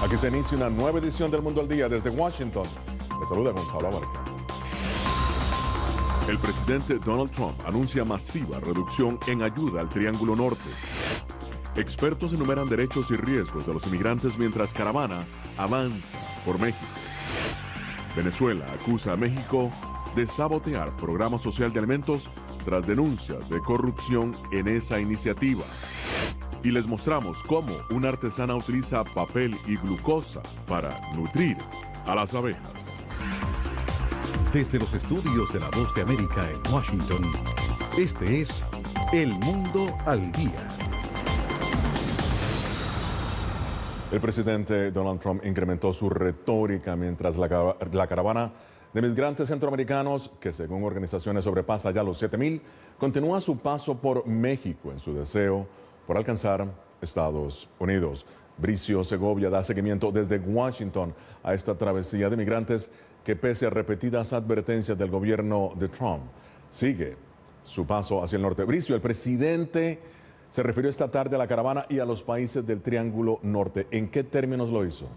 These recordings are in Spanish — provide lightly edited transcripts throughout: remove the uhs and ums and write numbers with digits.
Aquí se inicia una nueva edición del Mundo al Día desde Washington. Les saluda Gonzalo Abarca. El presidente Donald Trump anuncia masiva reducción en ayuda al Triángulo Norte. Expertos enumeran derechos y riesgos de los inmigrantes mientras caravana avanza por México. Venezuela acusa a México de sabotear programa social de alimentos tras denuncias de corrupción en esa iniciativa. Y les mostramos cómo una artesana utiliza papel y glucosa para nutrir a las abejas. Desde los estudios de La Voz de América en Washington, este es El Mundo al Día. El presidente Donald Trump incrementó su retórica mientras la caravana de migrantes centroamericanos, que según organizaciones sobrepasa ya los 7,000, continúa su paso por México en su deseo por alcanzar Estados Unidos. Bricio Segovia da seguimiento desde Washington a esta travesía de migrantes que, pese a repetidas advertencias del gobierno de Trump, sigue su paso hacia el norte. Bricio, el presidente se refirió esta tarde a la caravana y a los países del Triángulo Norte. ¿En qué términos lo hizo?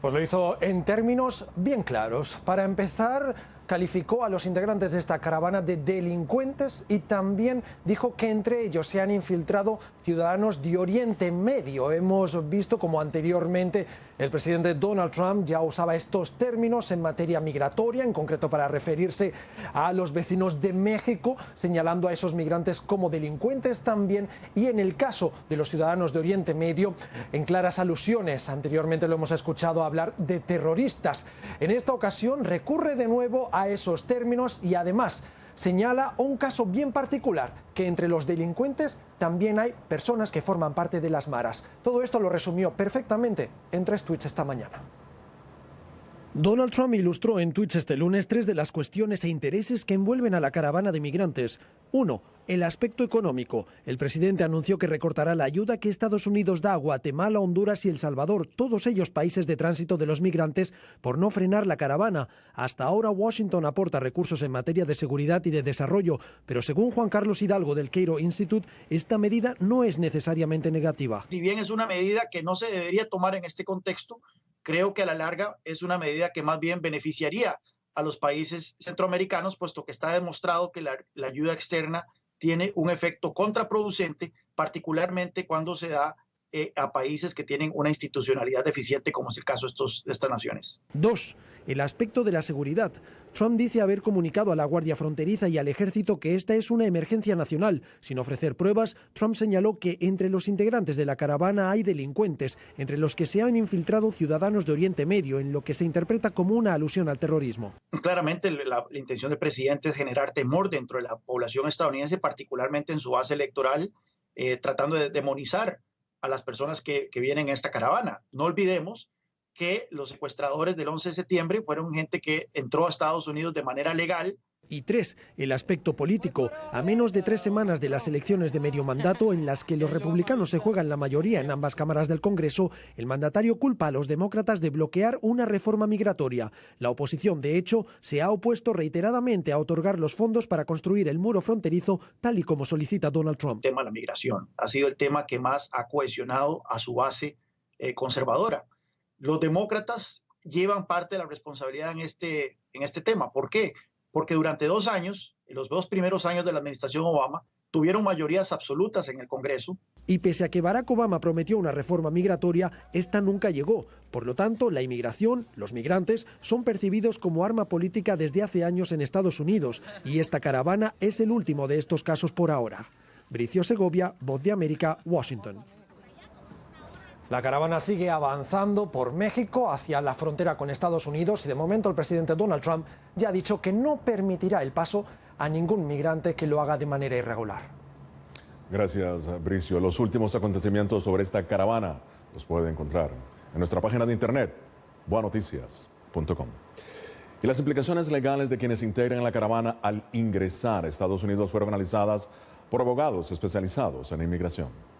Pues lo hizo en términos bien claros. Para empezar, calificó a los integrantes de esta caravana de delincuentes y también dijo que entre ellos se han infiltrado ciudadanos de Oriente Medio. Hemos visto como anteriormente el presidente Donald Trump ya usaba estos términos en materia migratoria, en concreto para referirse a los vecinos de México, señalando a esos migrantes como delincuentes también, y en el caso de los ciudadanos de Oriente Medio, en claras alusiones. Anteriormente lo hemos escuchado hablar de terroristas. En esta ocasión recurre de nuevo a esos términos y además señala un caso bien particular, que entre los delincuentes también hay personas que forman parte de las maras. Todo esto lo resumió perfectamente en 3 tweets esta mañana. Donald Trump ilustró en tweets este lunes 3 de las cuestiones e intereses que envuelven a la caravana de migrantes. 1. El aspecto económico. El presidente anunció que recortará la ayuda que Estados Unidos da a Guatemala, Honduras y El Salvador, todos ellos países de tránsito de los migrantes, por no frenar la caravana. Hasta ahora Washington aporta recursos en materia de seguridad y de desarrollo, pero según Juan Carlos Hidalgo del Cairo Institute, esta medida no es necesariamente negativa. Si bien es una medida que no se debería tomar en este contexto, creo que a la larga es una medida que más bien beneficiaría a los países centroamericanos, puesto que está demostrado que la ayuda externa tiene un efecto contraproducente, particularmente cuando se da a países que tienen una institucionalidad deficiente, como es el caso de estas naciones. 2. El aspecto de la seguridad. Trump dice haber comunicado a la Guardia Fronteriza y al Ejército que esta es una emergencia nacional. Sin ofrecer pruebas, Trump señaló que entre los integrantes de la caravana hay delincuentes, entre los que se han infiltrado ciudadanos de Oriente Medio, en lo que se interpreta como una alusión al terrorismo. Claramente la intención del presidente es generar temor dentro de la población estadounidense, particularmente en su base electoral, tratando de demonizar a las personas que vienen a esta caravana. No olvidemos que los secuestradores del 11 de septiembre fueron gente que entró a Estados Unidos de manera legal. Y 3. El aspecto político. A menos de 3 semanas de las elecciones de medio mandato, en las que los republicanos se juegan la mayoría en ambas cámaras del Congreso, el mandatario culpa a los demócratas de bloquear una reforma migratoria. La oposición, de hecho, se ha opuesto reiteradamente a otorgar los fondos para construir el muro fronterizo, tal y como solicita Donald Trump. El tema de la migración ha sido el tema que más ha cohesionado a su base conservadora. Los demócratas llevan parte de la responsabilidad en este tema. ¿Por qué? Porque durante 2 años, en los 2 primeros años de la administración Obama, tuvieron mayorías absolutas en el Congreso. Y pese a que Barack Obama prometió una reforma migratoria, esta nunca llegó. Por lo tanto, la inmigración, los migrantes, son percibidos como arma política desde hace años en Estados Unidos, y esta caravana es el último de estos casos por ahora. Bricio Segovia, Voz de América, Washington. La caravana sigue avanzando por México hacia la frontera con Estados Unidos y de momento el presidente Donald Trump ya ha dicho que no permitirá el paso a ningún migrante que lo haga de manera irregular. Gracias, Bricio. Los últimos acontecimientos sobre esta caravana los puede encontrar en nuestra página de internet, boanoticias.com. Y las implicaciones legales de quienes integran la caravana al ingresar a Estados Unidos fueron analizadas por abogados especializados en inmigración.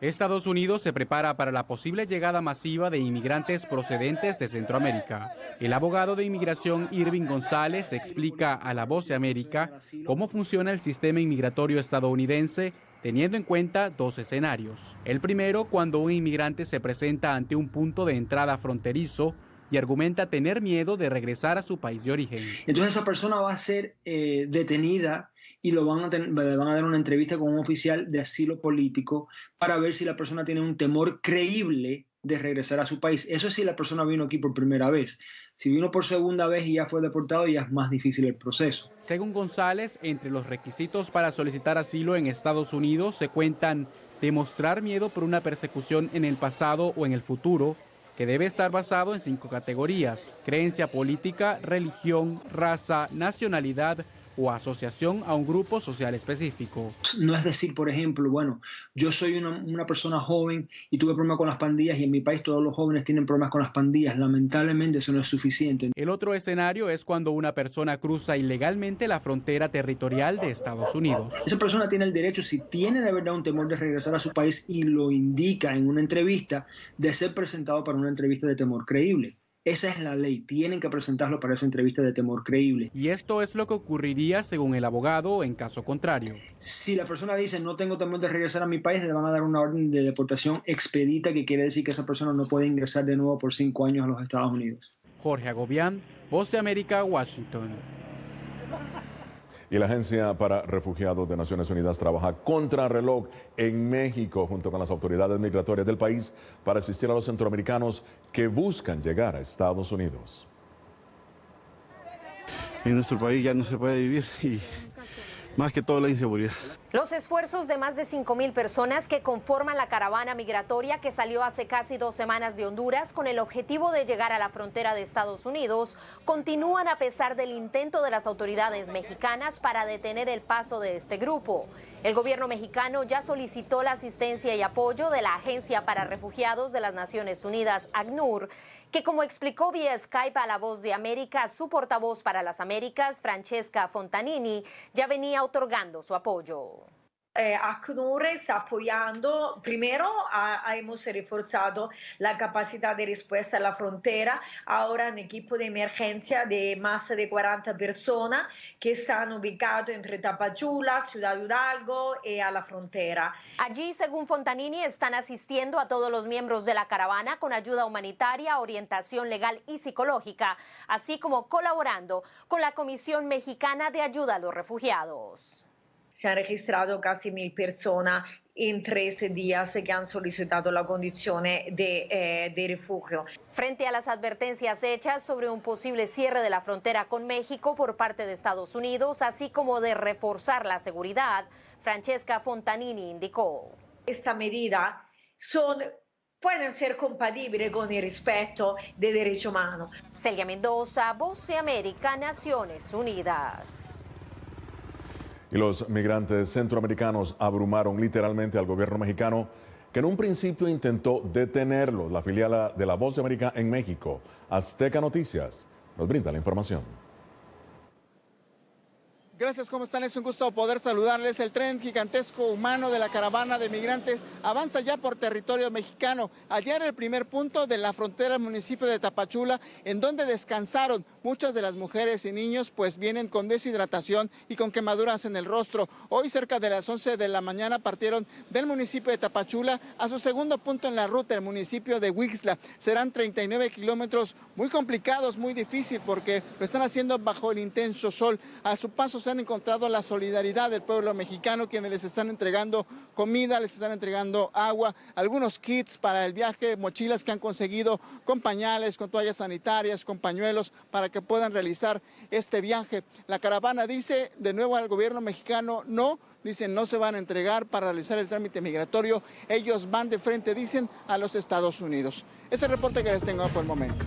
Estados Unidos se prepara para la posible llegada masiva de inmigrantes procedentes de Centroamérica. El abogado de inmigración Irving González explica a La Voz de América cómo funciona el sistema inmigratorio estadounidense teniendo en cuenta dos escenarios. El primero, cuando un inmigrante se presenta ante un punto de entrada fronterizo y argumenta tener miedo de regresar a su país de origen. Entonces esa persona va a ser detenida y le van a dar una entrevista con un oficial de asilo político para ver si la persona tiene un temor creíble de regresar a su país. Eso es si la persona vino aquí por primera vez. Si vino por segunda vez y ya fue deportado, ya es más difícil el proceso. Según González, entre los requisitos para solicitar asilo en Estados Unidos se cuentan demostrar miedo por una persecución en el pasado o en el futuro, que debe estar basado en 5 categorías: creencia política, religión, raza, nacionalidad o asociación a un grupo social específico. No es decir, por ejemplo, bueno, yo soy una persona joven y tuve problemas con las pandillas y en mi país todos los jóvenes tienen problemas con las pandillas. Lamentablemente eso no es suficiente. El otro escenario es cuando una persona cruza ilegalmente la frontera territorial de Estados Unidos. Esa persona tiene el derecho, si tiene de verdad un temor de regresar a su país y lo indica en una entrevista, de ser presentado para una entrevista de temor creíble. Esa es la ley, tienen que presentarlo para esa entrevista de temor creíble. Y esto es lo que ocurriría según el abogado en caso contrario. Si la persona dice no tengo temor de regresar a mi país, le van a dar una orden de deportación expedita, que quiere decir que esa persona no puede ingresar de nuevo por 5 años a los Estados Unidos. Jorge Agobián, Voz de América, Washington. Y la Agencia para Refugiados de Naciones Unidas trabaja contrarreloj en México junto con las autoridades migratorias del país para asistir a los centroamericanos que buscan llegar a Estados Unidos. En nuestro país ya no se puede vivir y más que todo la inseguridad. Los esfuerzos de más de 5.000 personas que conforman la caravana migratoria que salió hace casi 2 semanas de Honduras con el objetivo de llegar a la frontera de Estados Unidos continúan a pesar del intento de las autoridades mexicanas para detener el paso de este grupo. El gobierno mexicano ya solicitó la asistencia y apoyo de la Agencia para Refugiados de las Naciones Unidas, ACNUR, que, como explicó vía Skype a La Voz de América, su portavoz para las Américas, Francesca Fontanini, ya venía otorgando su apoyo. ACNUR está apoyando, primero hemos reforzado la capacidad de respuesta a la frontera, ahora un equipo de emergencia de más de 40 personas que están ubicados entre Tapachula, Ciudad Hidalgo y a la frontera. Allí, según Fontanini, están asistiendo a todos los miembros de la caravana con ayuda humanitaria, orientación legal y psicológica, así como colaborando con la Comisión Mexicana de Ayuda a los Refugiados. Se han registrado casi 1.000 personas en 13 días que han solicitado la condición de refugio. Frente a las advertencias hechas sobre un posible cierre de la frontera con México por parte de Estados Unidos, así como de reforzar la seguridad, Francesca Fontanini indicó: esta medida pueden ser compatibles con el respeto de derechos humanos. Celia Mendoza, Voz de América, Naciones Unidas. Y los migrantes centroamericanos abrumaron literalmente al gobierno mexicano, que en un principio intentó detenerlos. La filial de La Voz de América en México, Azteca Noticias, nos brinda la información. Gracias, ¿cómo están? Es un gusto poder saludarles. El tren gigantesco humano de la caravana de migrantes avanza ya por territorio mexicano. Ayer el primer punto de la frontera del municipio de Tapachula, en donde descansaron muchas de las mujeres y niños, pues vienen con deshidratación y con quemaduras en el rostro. Hoy cerca de las 11 de la mañana partieron del municipio de Tapachula a su segundo punto en la ruta, el municipio de Huixla. Serán 39 kilómetros muy complicados, muy difícil, porque lo están haciendo bajo el intenso sol. A su paso se han encontrado la solidaridad del pueblo mexicano, quienes les están entregando comida, les están entregando agua, algunos kits para el viaje, mochilas que han conseguido con pañales, con toallas sanitarias, con pañuelos para que puedan realizar este viaje. La caravana dice de nuevo al gobierno mexicano no, dicen no se van a entregar para realizar el trámite migratorio, ellos van de frente, dicen, a los Estados Unidos. Ese reporte que les tengo por el momento.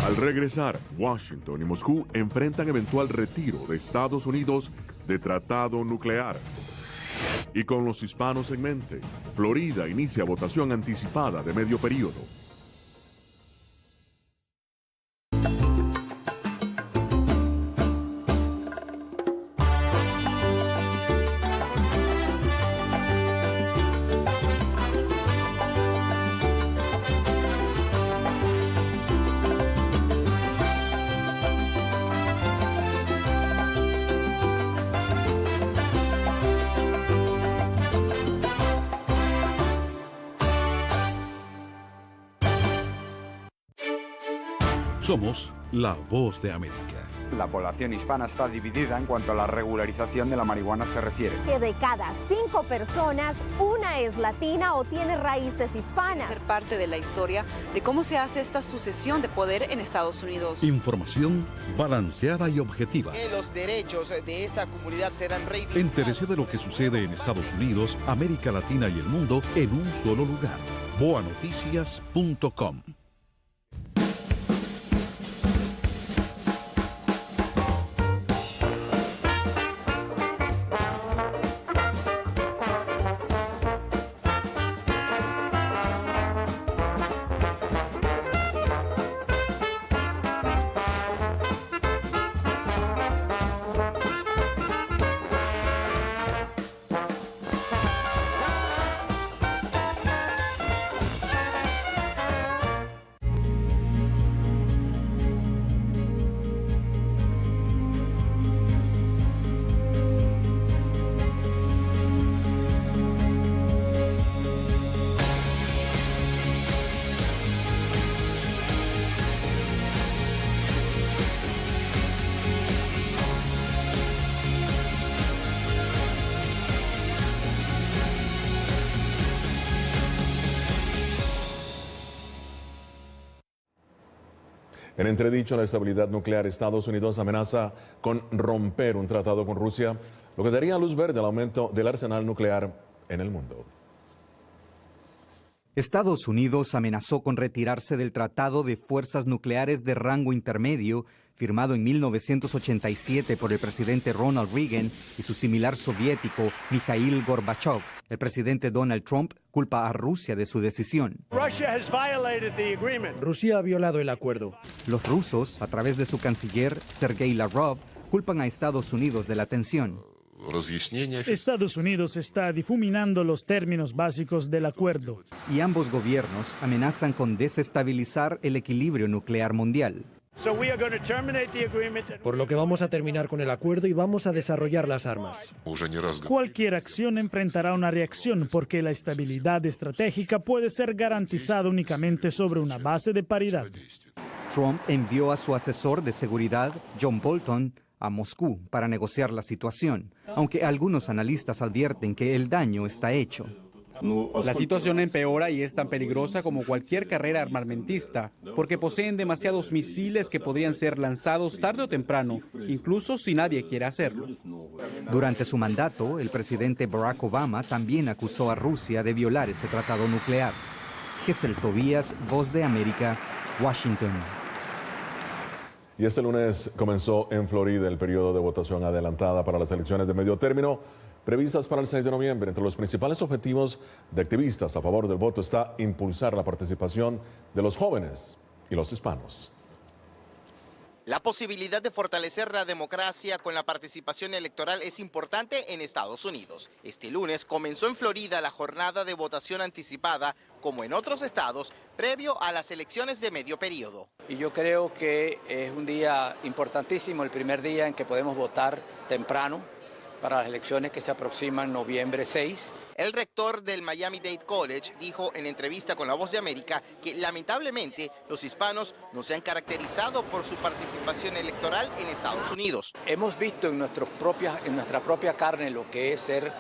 Al regresar, Washington y Moscú enfrentan eventual retiro de Estados Unidos de tratado nuclear. Y con los hispanos en mente, Florida inicia votación anticipada de medio periodo. Somos la voz de América. La población hispana está dividida en cuanto a la regularización de la marihuana se refiere. Que de cada 5 personas, una es latina o tiene raíces hispanas. Ser parte de la historia de cómo se hace esta sucesión de poder en Estados Unidos. Información balanceada y objetiva. Que los derechos de esta comunidad serán reivindicados. Entérese de lo que sucede en Estados Unidos, América Latina y el mundo en un solo lugar. boanoticias.com. En entredicho la estabilidad nuclear, Estados Unidos amenaza con romper un tratado con Rusia, lo que daría luz verde al aumento del arsenal nuclear en el mundo. Estados Unidos amenazó con retirarse del Tratado de Fuerzas Nucleares de Rango Intermedio, firmado en 1987 por el presidente Ronald Reagan y su similar soviético Mikhail Gorbachev. El presidente Donald Trump culpa a Rusia de su decisión. Rusia ha violado el acuerdo. Los rusos, a través de su canciller Sergei Lavrov, culpan a Estados Unidos de la tensión. Estados Unidos está difuminando los términos básicos del acuerdo. Y ambos gobiernos amenazan con desestabilizar el equilibrio nuclear mundial. Por lo que vamos a terminar con el acuerdo y vamos a desarrollar las armas. Cualquier acción enfrentará una reacción porque la estabilidad estratégica puede ser garantizada únicamente sobre una base de paridad. Trump envió a su asesor de seguridad, John Bolton, a Moscú para negociar la situación, aunque algunos analistas advierten que el daño está hecho. La situación empeora y es tan peligrosa como cualquier carrera armamentista, porque poseen demasiados misiles que podrían ser lanzados tarde o temprano, incluso si nadie quiere hacerlo. Durante su mandato, el presidente Barack Obama también acusó a Rusia de violar ese tratado nuclear. Gesell Tobías, Voz de América, Washington. Y este lunes comenzó en Florida el periodo de votación adelantada para las elecciones de medio término previstas para el 6 de noviembre. Entre los principales objetivos de activistas a favor del voto está impulsar la participación de los jóvenes y los hispanos. La posibilidad de fortalecer la democracia con la participación electoral es importante en Estados Unidos. Este lunes comenzó en Florida la jornada de votación anticipada, como en otros estados, previo a las elecciones de medio periodo. Y yo creo que es un día importantísimo, el primer día en que podemos votar temprano para las elecciones que se aproximan noviembre 6. El rector del Miami-Dade College dijo en entrevista con La Voz de América que lamentablemente los hispanos no se han caracterizado por su participación electoral en Estados Unidos. Hemos visto en nuestra propia carne lo que es ser,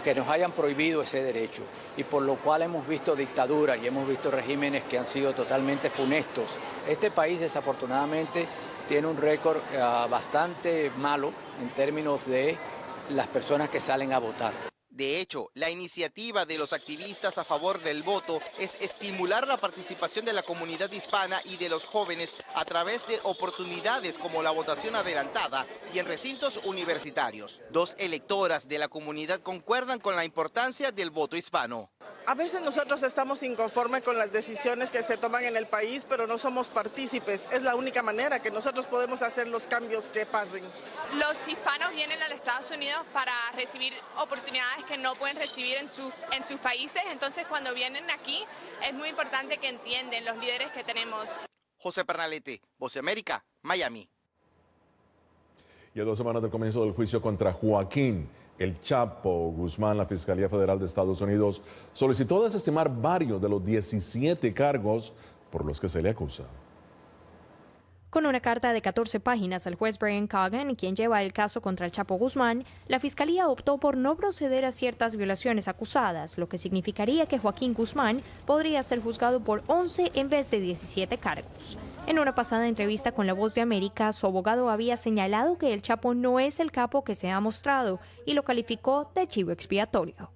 que nos hayan prohibido ese derecho, y por lo cual hemos visto dictaduras y hemos visto regímenes que han sido totalmente funestos. Este país desafortunadamente tiene un récord bastante malo en términos de las personas que salen a votar. De hecho, la iniciativa de los activistas a favor del voto es estimular la participación de la comunidad hispana y de los jóvenes a través de oportunidades como la votación adelantada y en recintos universitarios. 2 electoras de la comunidad concuerdan con la importancia del voto hispano. A veces nosotros estamos inconformes con las decisiones que se toman en el país, pero no somos partícipes. Es la única manera que nosotros podemos hacer los cambios que pasen. Los hispanos vienen a los Estados Unidos para recibir oportunidades que no pueden recibir en sus países. Entonces, cuando vienen aquí, es muy importante que entiendan los líderes que tenemos. José Pernalete, Voz de América, Miami. Y a 2 semanas del comienzo del juicio contra Joaquín El Chapo Guzmán, la Fiscalía Federal de Estados Unidos solicitó desestimar varios de los 17 cargos por los que se le acusa. Con una carta de 14 páginas al juez Brian Cogan, quien lleva el caso contra el Chapo Guzmán, la Fiscalía optó por no proceder a ciertas violaciones acusadas, lo que significaría que Joaquín Guzmán podría ser juzgado por 11 en vez de 17 cargos. En una pasada entrevista con La Voz de América, su abogado había señalado que el Chapo no es el capo que se ha mostrado y lo calificó de chivo expiatorio.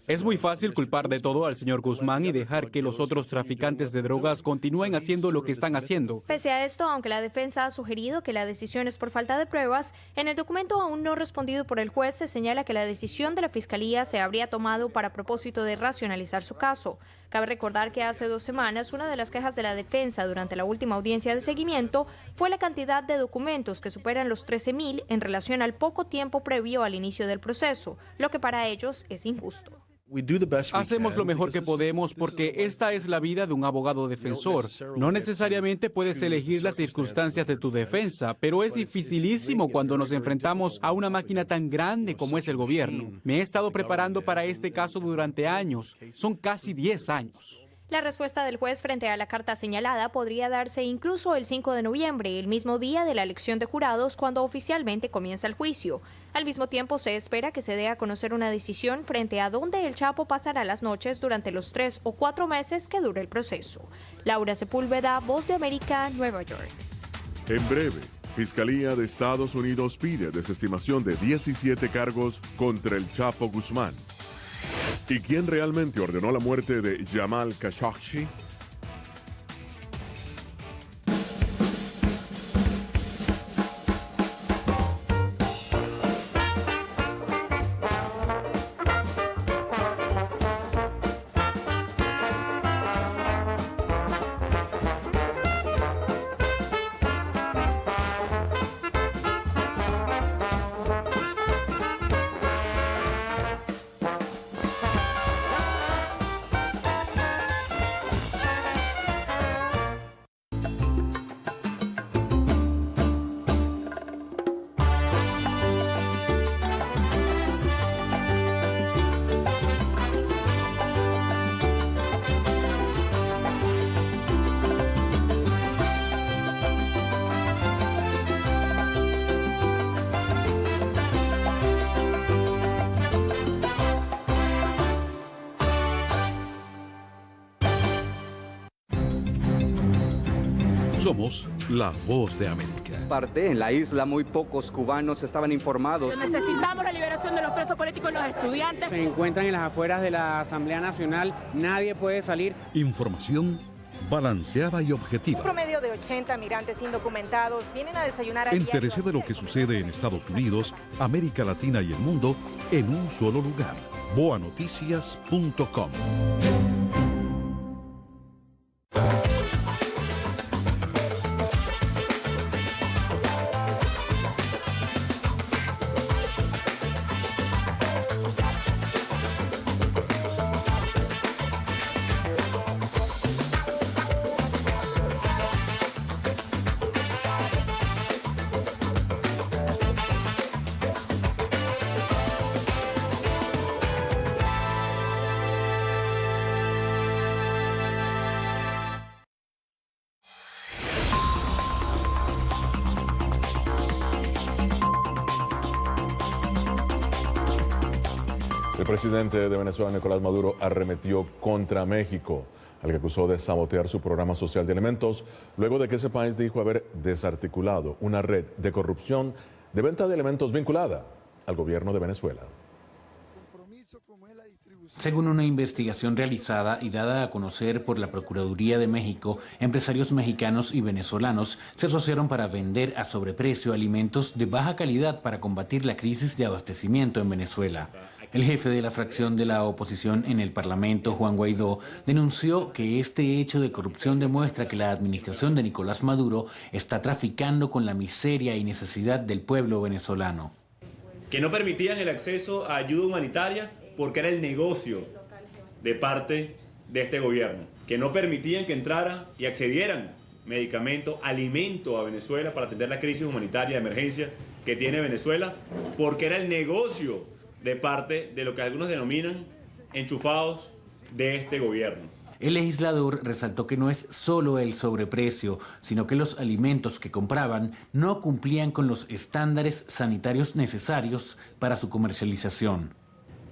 Es muy fácil culpar de todo al señor Guzmán y dejar que los otros traficantes de drogas continúen haciendo lo que están haciendo. Pese a esto, aunque la defensa ha sugerido que la decisión es por falta de pruebas, en el documento aún no respondido por el juez se señala que la decisión de la Fiscalía se habría tomado para propósito de racionalizar su caso. Cabe recordar que hace 2 semanas una de las quejas de la defensa durante la última audiencia de seguimiento fue la cantidad de documentos que superan los 13.000 en relación al poco tiempo previo al inicio del proceso, lo que para ellos es injusto. Hacemos lo mejor que podemos porque esta es la vida de un abogado defensor. No necesariamente puedes elegir las circunstancias de tu defensa, pero es dificilísimo cuando nos enfrentamos a una máquina tan grande como es el gobierno. Me he estado preparando para este caso durante años. Son casi 10 años. La respuesta del juez frente a la carta señalada podría darse incluso el 5 de noviembre, el mismo día de la elección de jurados, cuando oficialmente comienza el juicio. Al mismo tiempo, se espera que se dé a conocer una decisión frente a dónde el Chapo pasará las noches durante los 3 o 4 meses que dure el proceso. Laura Sepúlveda, Voz de América, Nueva York. En breve, Fiscalía de Estados Unidos pide desestimación de 17 cargos contra el Chapo Guzmán. ¿Y quién realmente ordenó la muerte de Jamal Khashoggi? Somos la Voz de América. En la isla muy pocos cubanos estaban informados. Necesitamos la liberación de los presos políticos y los estudiantes. Se encuentran en las afueras de la Asamblea Nacional, nadie puede salir. Información balanceada y objetiva. Un promedio de 80 migrantes indocumentados vienen a desayunar a Entérese de lo que sucede en Estados Unidos, América Latina y el mundo en un solo lugar. boanoticias.com. El presidente de Venezuela, Nicolás Maduro, arremetió contra México, al que acusó de sabotear su programa social de alimentos, luego de que ese país dijo haber desarticulado una red de corrupción de venta de alimentos vinculada al gobierno de Venezuela. Según una investigación realizada y dada a conocer por la Procuraduría de México, empresarios mexicanos y venezolanos se asociaron para vender a sobreprecio alimentos de baja calidad para combatir la crisis de abastecimiento en Venezuela. El jefe de la fracción de la oposición en el Parlamento, Juan Guaidó, denunció que este hecho de corrupción demuestra que la administración de Nicolás Maduro está traficando con la miseria y necesidad del pueblo venezolano. Que no permitían el acceso a ayuda humanitaria porque era el negocio de parte de este gobierno. Que no permitían que entraran y accedieran medicamento, alimento a Venezuela para atender la crisis humanitaria de emergencia que tiene Venezuela, porque era el negocio de parte de lo que algunos denominan enchufados de este gobierno. El legislador resaltó que no es solo el sobreprecio, sino que los alimentos que compraban no cumplían con los estándares sanitarios necesarios para su comercialización.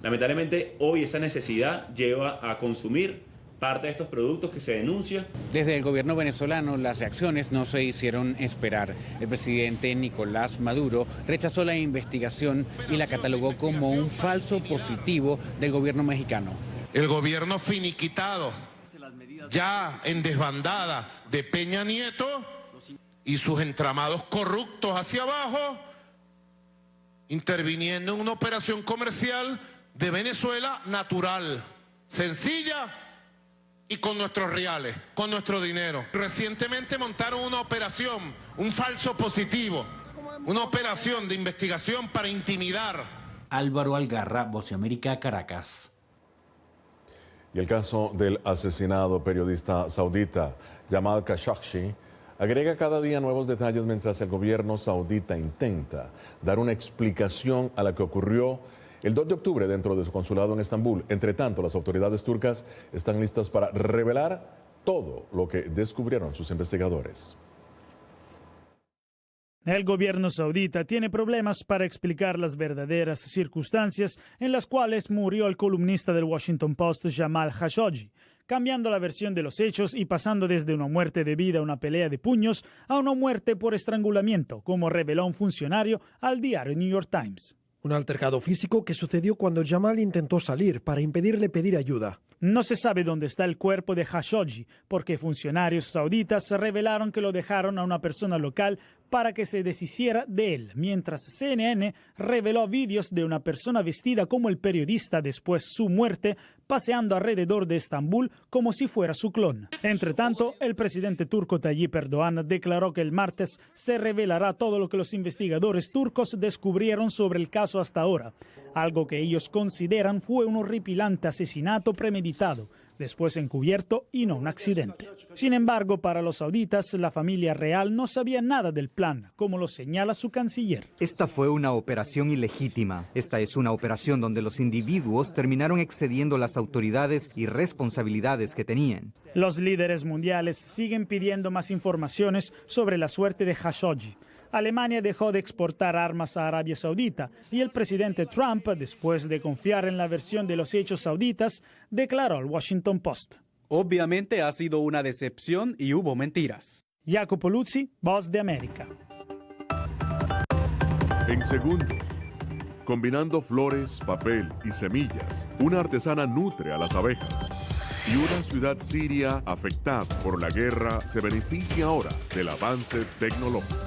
Lamentablemente, hoy esa necesidad lleva a consumir parte de estos productos que se denuncia. Desde el gobierno venezolano, las reacciones no se hicieron esperar. El presidente Nicolás Maduro rechazó la investigación y la catalogó como un falso positivo del gobierno mexicano. El gobierno finiquitado, ya en desbandada de Peña Nieto y sus entramados corruptos hacia abajo, interviniendo en una operación comercial de Venezuela natural, sencilla y con nuestros reales, con nuestro dinero. Recientemente montaron una operación, un falso positivo, una operación de investigación para intimidar. Álvaro Algarra, Voz de América, Caracas. Y el caso del asesinado periodista saudita Jamal Khashoggi agrega cada día nuevos detalles mientras el gobierno saudita intenta dar una explicación a lo que ocurrió el 2 de octubre dentro de su consulado en Estambul. Entre tanto, las autoridades turcas están listas para revelar todo lo que descubrieron sus investigadores. El gobierno saudita tiene problemas para explicar las verdaderas circunstancias en las cuales murió el columnista del Washington Post Jamal Khashoggi, cambiando la versión de los hechos y pasando desde una muerte debida a una pelea de puños a una muerte por estrangulamiento, como reveló un funcionario al diario New York Times. Un altercado físico que sucedió cuando Jamal intentó salir para impedirle pedir ayuda. No se sabe dónde está el cuerpo de Khashoggi, porque funcionarios sauditas revelaron que lo dejaron a una persona local para que se deshiciera de él, mientras CNN reveló vídeos de una persona vestida como el periodista después su muerte, paseando alrededor de Estambul como si fuera su clon. Entre tanto, el presidente turco Tayyip Erdogan declaró que el martes se revelará todo lo que los investigadores turcos descubrieron sobre el caso hasta ahora, algo que ellos consideran fue un horripilante asesinato premeditado, después encubierto y no un accidente. Sin embargo, para los sauditas, la familia real no sabía nada del plan, como lo señala su canciller. Esta fue una operación ilegítima. Esta es una operación donde los individuos terminaron excediendo las autoridades y responsabilidades que tenían. Los líderes mundiales siguen pidiendo más informaciones sobre la suerte de Khashoggi. Alemania dejó de exportar armas a Arabia Saudita y el presidente Trump, después de confiar en la versión de los hechos sauditas, declaró al Washington Post: obviamente ha sido una decepción y hubo mentiras. Jacopo Luzzi, Voz de América. En segundos, combinando flores, papel y semillas, una artesana nutre a las abejas. Y una ciudad siria afectada por la guerra se beneficia ahora del avance tecnológico.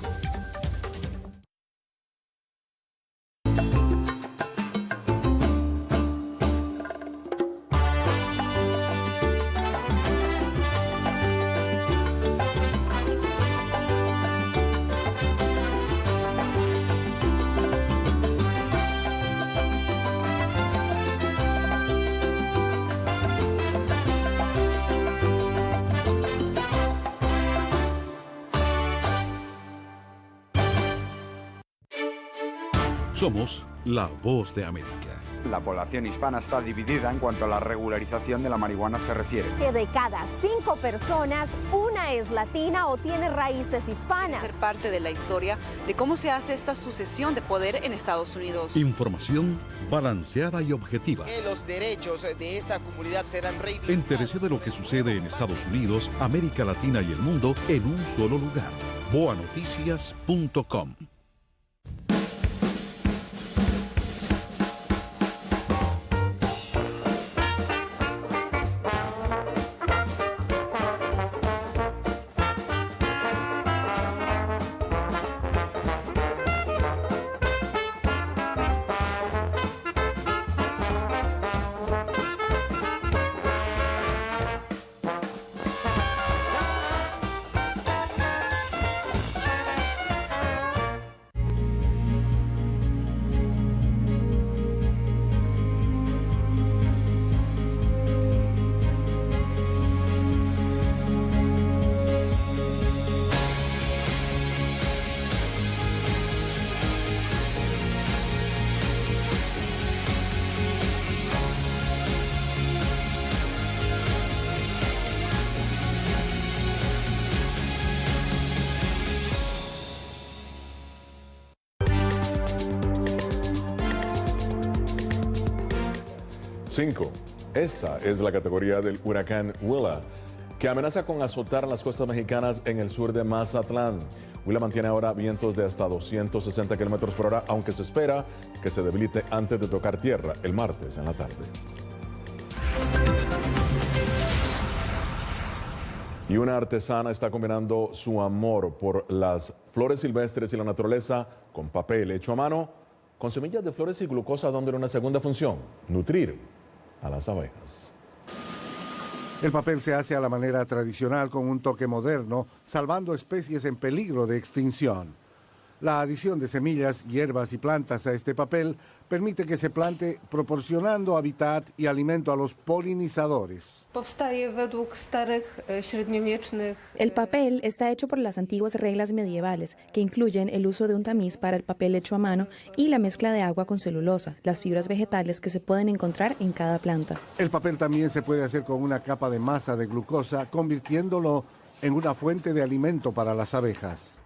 Somos la Voz de América. La población hispana está dividida en cuanto a la regularización de la marihuana se refiere. Que de cada 5 personas, una es latina o tiene raíces hispanas. Ser parte de la historia de cómo se hace esta sucesión de poder en Estados Unidos. Información balanceada y objetiva. Que los derechos de esta comunidad serán reivindicados. Entérese de lo que sucede en Estados Unidos, América Latina y el mundo en un solo lugar. boanoticias.com. 5. Esa es la categoría del huracán Willa, que amenaza con azotar las costas mexicanas en el sur de Mazatlán. Willa mantiene ahora vientos de hasta 260 kilómetros por hora, aunque se espera que se debilite antes de tocar tierra el martes en la tarde. Y una artesana está combinando su amor por las flores silvestres y la naturaleza con papel hecho a mano, con semillas de flores y glucosa, dándole una segunda función: nutrir a las abejas. El papel se hace a la manera tradicional con un toque moderno, salvando especies en peligro de extinción. La adición de semillas, hierbas y plantas a este papel permite que se plante proporcionando hábitat y alimento a los polinizadores. El papel está hecho por las antiguas reglas medievales, que incluyen el uso de un tamiz para el papel hecho a mano y la mezcla de agua con celulosa, las fibras vegetales que se pueden encontrar en cada planta. El papel también se puede hacer con una capa de masa de glucosa, convirtiéndolo en una fuente de alimento para las abejas.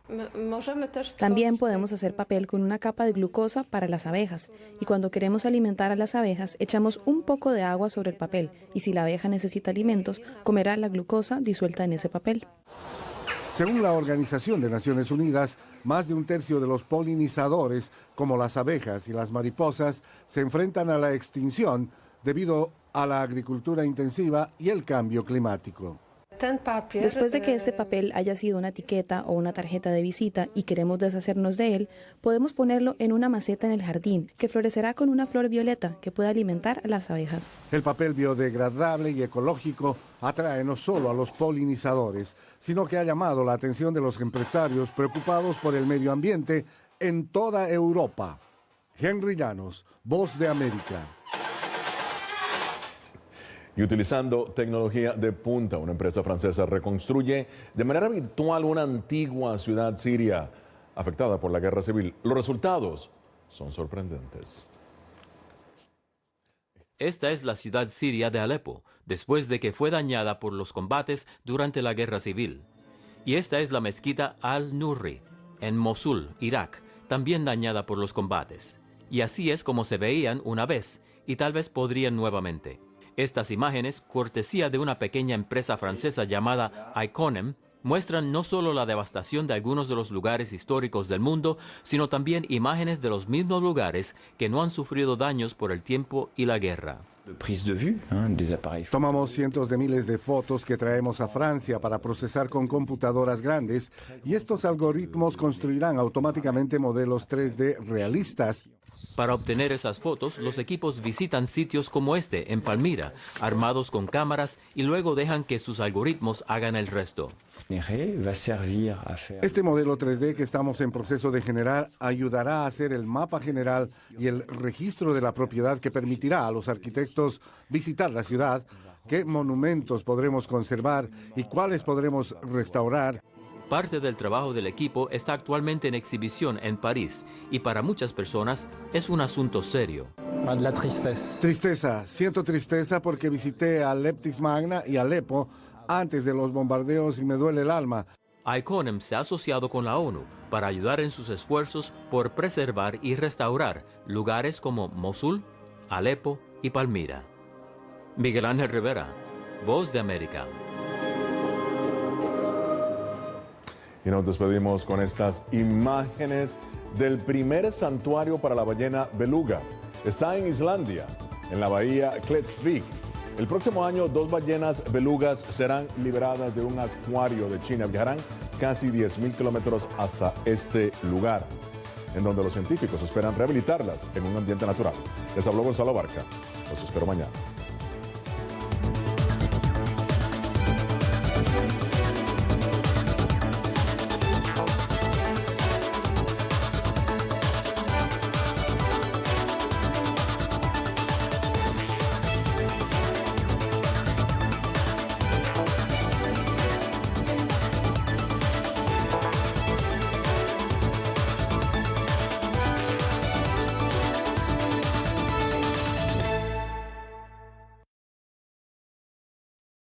También podemos hacer papel con una capa de glucosa para las abejas, y cuando queremos alimentar a las abejas echamos un poco de agua sobre el papel, y si la abeja necesita alimentos, comerá la glucosa disuelta en ese papel. Según la Organización de Naciones Unidas, más de un tercio de los polinizadores, como las abejas y las mariposas, se enfrentan a la extinción debido a la agricultura intensiva y el cambio climático. Después de que este papel haya sido una etiqueta o una tarjeta de visita y queremos deshacernos de él, podemos ponerlo en una maceta en el jardín, que florecerá con una flor violeta que puede alimentar a las abejas. El papel biodegradable y ecológico atrae no solo a los polinizadores, sino que ha llamado la atención de los empresarios preocupados por el medio ambiente en toda Europa. Henry Llanos, Voz de América. Y utilizando tecnología de punta, una empresa francesa reconstruye de manera virtual una antigua ciudad siria afectada por la guerra civil. Los resultados son sorprendentes. Esta es la ciudad siria de Alepo, después de que fue dañada por los combates durante la guerra civil. Y esta es la mezquita Al-Nurri, en Mosul, Irak, también dañada por los combates. Y así es como se veían una vez, y tal vez podrían nuevamente. Estas imágenes, cortesía de una pequeña empresa francesa llamada Iconem, muestran no solo la devastación de algunos de los lugares históricos del mundo, sino también imágenes de los mismos lugares que no han sufrido daños por el tiempo y la guerra. Tomamos cientos de miles de fotos que traemos a Francia para procesar con computadoras grandes, y estos algoritmos construirán automáticamente modelos 3D realistas. Para obtener esas fotos, los equipos visitan sitios como este, en Palmira, armados con cámaras, y luego dejan que sus algoritmos hagan el resto. Este modelo 3D que estamos en proceso de generar ayudará a hacer el mapa general y el registro de la propiedad que permitirá a los arquitectos visitar la ciudad, qué monumentos podremos conservar y cuáles podremos restaurar. Parte del trabajo del equipo está actualmente en exhibición en París y para muchas personas es un asunto serio. Tristeza, siento tristeza porque visité a Leptis Magna y Alepo antes de los bombardeos y me duele el alma. Iconem se ha asociado con la ONU para ayudar en sus esfuerzos por preservar y restaurar lugares como Mosul, Alepo y Palmira. Miguel Ángel Rivera, Voz de América. Y nos despedimos con estas imágenes del primer santuario para la ballena beluga. Está en Islandia, en la bahía Klettsvik. El próximo año, 2 ballenas belugas serán liberadas de un acuario de China. Viajarán casi 10.000 kilómetros hasta este lugar, en donde los científicos esperan rehabilitarlas en un ambiente natural. Les habló Gonzalo Barca. Los espero mañana.